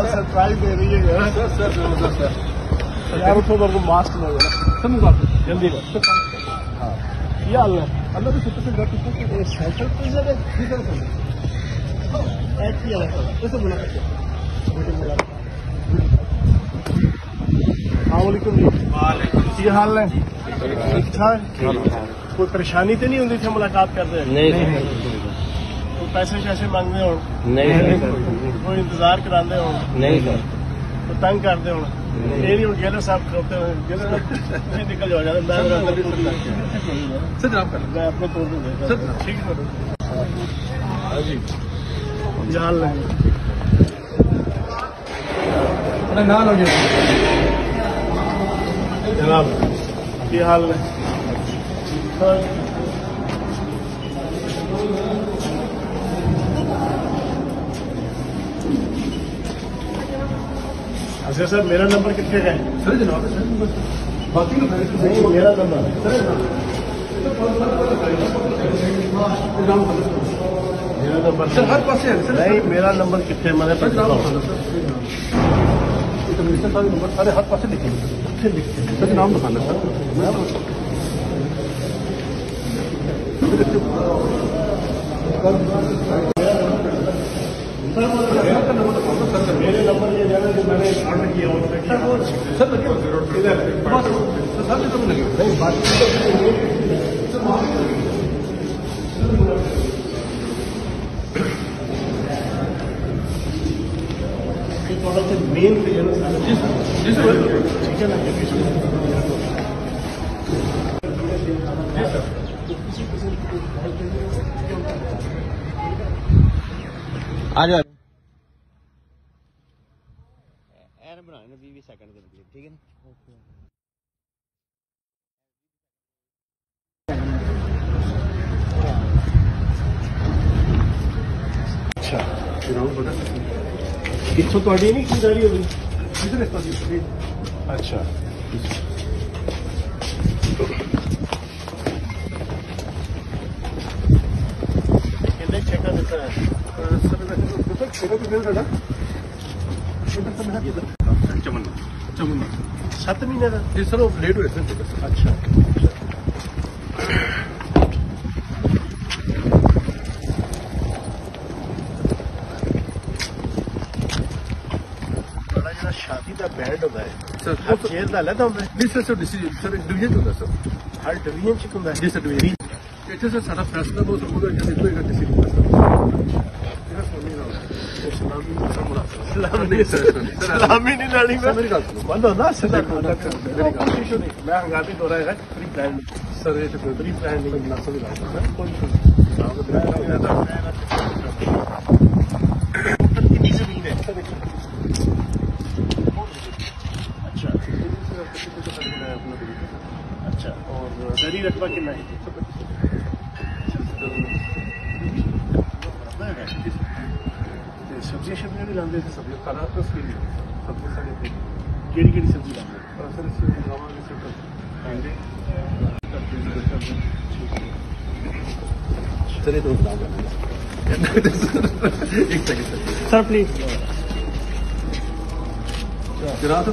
surprise दे रही है यार उठो मेरे को मास्क लगे ना जल्दी हाँ क्या हाल है अल्लाह तो कितने घर साइकिल कैसे बोला क्या हाल है ठीक ठाक कोई परेशानी तो नहीं होती थी मुलाकात करते नहीं पैसे शैसे मांगते हो नहीं कोई इंतजार कराते हो नहीं सर तो तंग करते हो ये नहीं गेलर साहब करते हो नहीं निकल जाओ मैं अपने तौर पर ठीक है जी जान लेंगे ना लो जनाब क्या हाल है अच्छा सर मेरा नंबर कितने का है सर जनाब बाकी नहीं मेरा नंबर मेरा नंबर सर हर पास है नहीं मेरा नंबर कितने मैंने नंबर सारे हर पास लिखे सर नाम दिखाना सर मेरे नंबर ये जाना जो मैंने ऑर्डर किया सर लगे नहीं बाकी थोड़ा सा मेन पे ठीक है ना आ जाओ बनाने 20 सेकंड के लिए ठीक है ना अच्छा कितों थोड़ी नहीं की गाड़ी होगी अच्छा कितने चेक देता है चमन 7 महीने का जी सर वो लेट हुए थे अच्छा शादी का बैंड होता है सर चेयर का अलग होता है नहीं सर डिवीजन होता है सर हर डिवीजन च होता है जी सर डिवीजन इतने सर सारा फैसला बहुत सलामी नहीं लानी बंद होना मैं हंगामी हो रहा है प्री प्लान सर ये प्री प्लान नहीं कितनी जमीन है अच्छा अच्छा और दरी रकबा कितना है सब्जियां शब्जियां भी लाते थे सब्जियां खाना तो सब्जी सारी केड़ी सब्जी लाते सर चलिए तो एक सेकंड सर प्लीज जनाब